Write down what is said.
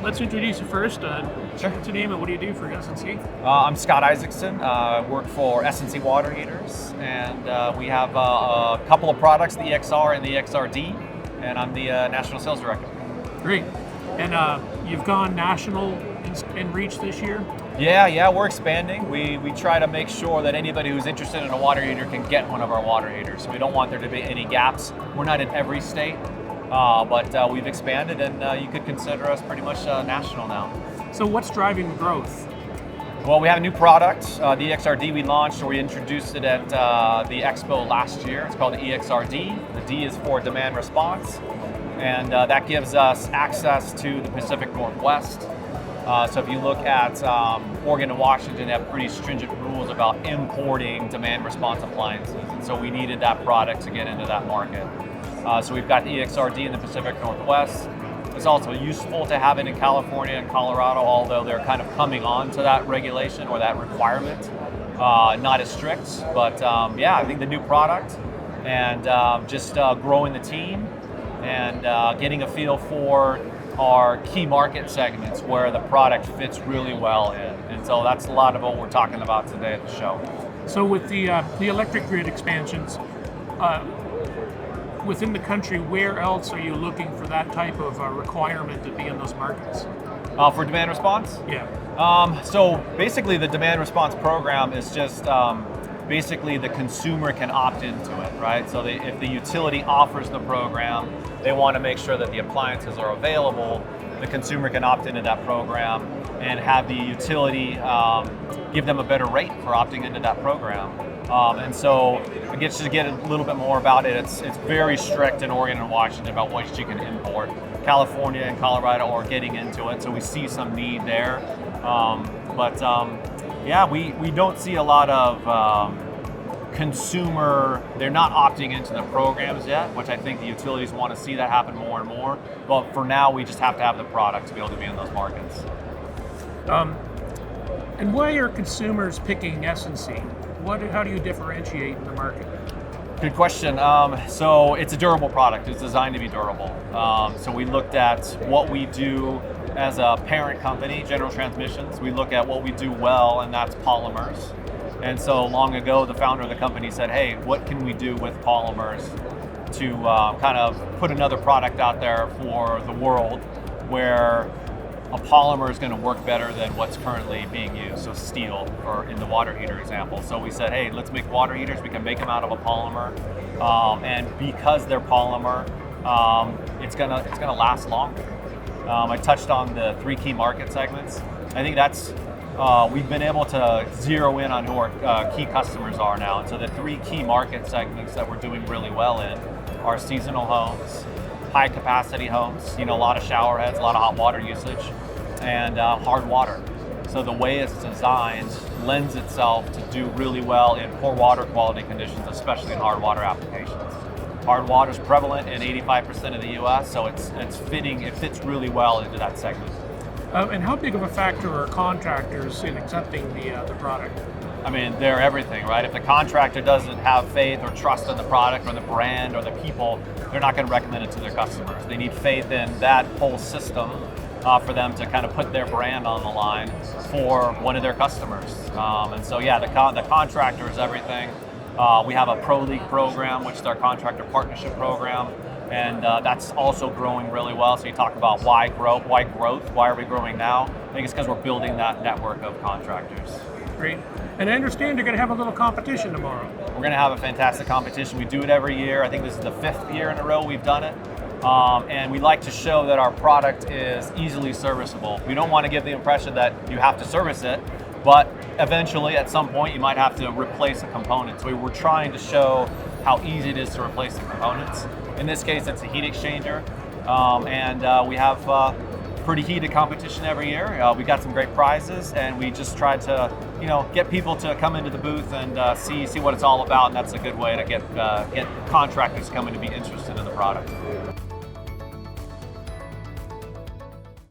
let's introduce you first. Sure. What's your name and what do you do for Essency? I'm Scott Isaksen, work for Essency water heaters, and we have a couple of products, the EXR and the EXRD, and I'm the National Sales Director. Great. And you've gone national in reach this year? Yeah, we're expanding. We try to make sure that anybody who's interested in a water heater can get one of our water heaters. So we don't want there to be any gaps. We're not in every state, but we've expanded, and you could consider us pretty much national now. So what's driving the growth? Well, we have a new product, the EXRD we launched, or we introduced it at the Expo last year. It's called the EXRD. The D is for Demand Response, and that gives us access to the Pacific Northwest. So if you look at Oregon and Washington, they have pretty stringent rules about importing demand response appliances, and so we needed that product to get into that market. So we've got the EXRD in the Pacific Northwest. It's also useful to have it in California and Colorado, although they're kind of coming on to that regulation or that requirement. Not as strict, but yeah, I think the new product and just growing the team and getting a feel for our key market segments where the product fits really well in. And so that's a lot of what we're talking about today at the show. So with the electric grid expansions, within the country, where else are you looking for that type of requirement to be in those markets? For demand response? Yeah. So basically the demand response program is just basically the consumer can opt into it, right? So if the utility offers the program, they want to make sure that the appliances are available. The consumer can opt into that program and have the utility give them a better rate for opting into that program. And so I guess to get a little bit more about it, it's very strict in Oregon and Washington about what you can import. California and Colorado are getting into it, so we see some need there. Yeah, we don't see a lot of consumer, they're not opting into the programs yet, which I think the utilities want to see that happen more and more. But for now, we just have to have the product to be able to be in those markets. And why are consumers picking Essency? How do you differentiate in the market? Good question. So it's a durable product. It's designed to be durable. So we looked at what we do as a parent company, General Transmissions. We look at what we do well, and that's polymers. And so long ago, the founder of the company said, hey, what can we do with polymers to kind of put another product out there for the world where a polymer is going to work better than what's currently being used, so steel, or in the water heater example. So we said, hey, let's make water heaters. We can make them out of a polymer, and because they're polymer, it's gonna last longer. I touched on the three key market segments. I think that's we've been able to zero in on who our key customers are now. And so the three key market segments that we're doing really well in are seasonal homes, high capacity homes, a lot of shower heads, a lot of hot water usage, and hard water. So the way it's designed lends itself to do really well in poor water quality conditions, especially in hard water applications. Hard water is prevalent in 85% of the US, so it fits really well into that segment. And how big of a factor are contractors in accepting the product? I mean, they're everything, right? If the contractor doesn't have faith or trust in the product or the brand or the people, they're not going to recommend it to their customers. They need faith in that whole system for them to kind of put their brand on the line for one of their customers. And so, yeah, the contractor is everything. We have a ProLeague program, which is our contractor partnership program, and that's also growing really well. So you talk about why growth? Why are we growing now? I think it's because we're building that network of contractors. Great. And I understand you're going to have a little competition tomorrow. We're going to have a fantastic competition. We do it every year. I think this is the 5th year in a row we've done it. And we like to show that our product is easily serviceable. We don't want to give the impression that you have to service it, but eventually at some point you might have to replace a component. So we're trying to show how easy it is to replace the components. In this case, it's a heat exchanger. And we have pretty heated competition every year. We got some great prizes, and we just tried to, get people to come into the booth and see what it's all about. And that's a good way to get contractors coming to be interested in the product.